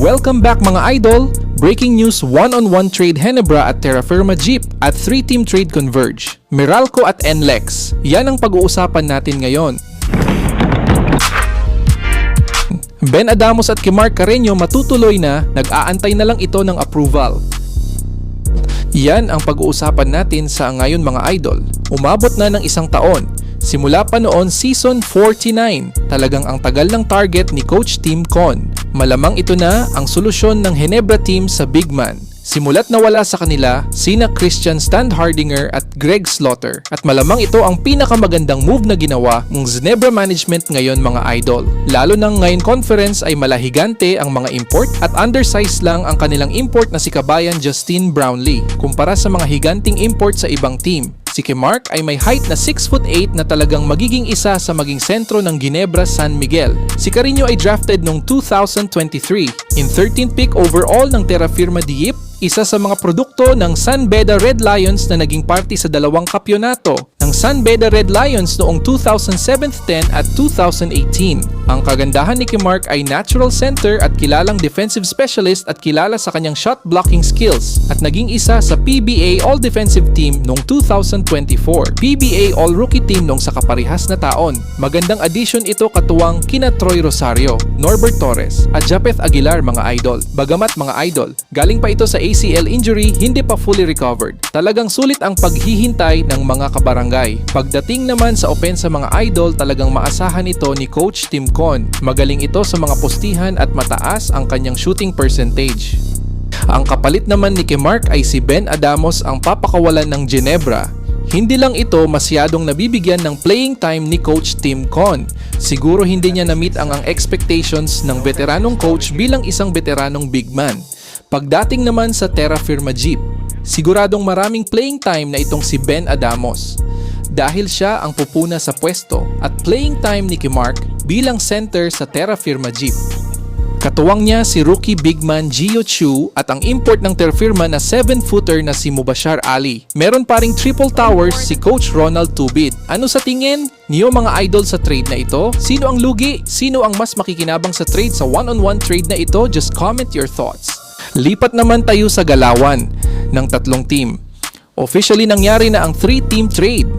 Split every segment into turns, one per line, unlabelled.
Welcome back mga idol! Breaking news, one-on-one trade Ginebra at Terra Firma Jeep at 3-team trade Converge. Meralco at NLEX. Yan ang pag-uusapan natin ngayon. Ben Adamos at Mark Carreño matutuloy na, nag-aantay na lang ito ng approval. Yan ang pag-uusapan natin sa ngayon mga idol. Umabot na ng isang taon. Simula pa noon season 49, talagang ang tagal ng target ni Coach Tim Con. Malamang ito na ang solusyon ng Ginebra team sa big man. Simulat na wala sa kanila sina Christian Standhardinger at Greg Slaughter. At malamang ito ang pinakamagandang move na ginawa ng Ginebra management ngayon mga idol. Lalo nang ngayon conference ay malahigante ang mga import at undersized lang ang kanilang import na si kabayan Justin Brownlee kumpara sa mga higanting import sa ibang team. Si Mark ay may height na 6'8" na talagang magiging isa sa maging sentro ng Ginebra San Miguel. Si Carreño ay drafted noong 2023 in 13th pick overall ng Terra Firma Jeep, isa sa mga produkto ng San Beda Red Lions na naging parte sa dalawang kampyonato ng San Beda Red Lions noong 2007-10 at 2018. Ang kagandahan ni Mark ay natural center at kilalang defensive specialist at kilala sa kanyang shot blocking skills at naging isa sa PBA All-Defensive Team noong 2024, PBA All-Rookie Team noong sa kaparehas na taon. Magandang addition ito katuwang kina Troy Rosario, Norbert Torres at Japeth Aguilar mga idol. Bagamat mga idol, galing pa ito sa ACL injury, hindi pa fully recovered. Talagang sulit ang paghihintay ng mga kabarangay. Pagdating naman sa opensa mga idol, talagang maasahan ito ni Coach Tim Con. Magaling ito sa mga postihan at mataas ang kanyang shooting percentage. Ang kapalit naman ni Mark ay si Ben Adamos ang papakawalan ng Ginebra. Hindi lang ito masyadong nabibigyan ng playing time ni Coach Tim Con. Siguro hindi niya na-meet ang expectations ng veteranong coach bilang isang veteranong big man. Pagdating naman sa Terra Firma Jeep, siguradong maraming playing time na itong si Ben Adamos dahil siya ang pupuna sa pwesto at playing time ni Mark bilang center sa Terra Firma Jeep. Katuwang niya si rookie big man Gio Chu at ang import ng Terra Firma na 7-footer na si Mubashar Ali. Meron pa ring triple towers si Coach Ronald Tubid. Ano sa tingin niyo mga idol sa trade na ito? Sino ang lugi? Sino ang mas makikinabang sa trade sa one-on-one trade na ito? Just comment your thoughts. Lipat naman tayo sa galawan ng tatlong team. Officially nangyari na ang 3-team trade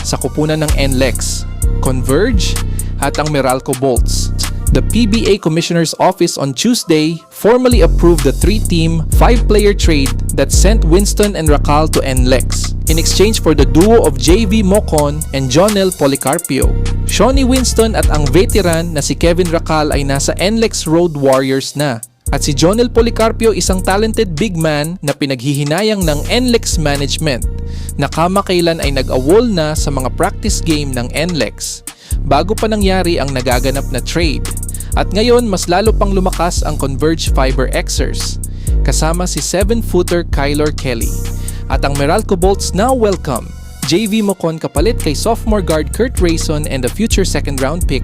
sa kupunan ng NLEX, Converge at ang Meralco Bolts. The PBA Commissioner's Office on Tuesday formally approved the 3-team, 5-player trade that sent Winston and Racal to NLEX in exchange for the duo of JV Mocon and Jonel Policarpio. Shawnee Winston at ang veteran na si Kevin Racal ay nasa NLEX Road Warriors na. At si Jonel Policarpio isang talented big man na pinaghihinayang ng NLEX management na kamakailan ay nag-awol na sa mga practice game ng NLEX bago pa nangyari ang nagaganap na trade. At ngayon mas lalo pang lumakas ang Converge Fiber Xers kasama si 7-footer Kyler Kelly. At ang Meralco Bolts now welcome JV Mocon kapalit kay sophomore guard Kurt Rayson and a future second round pick.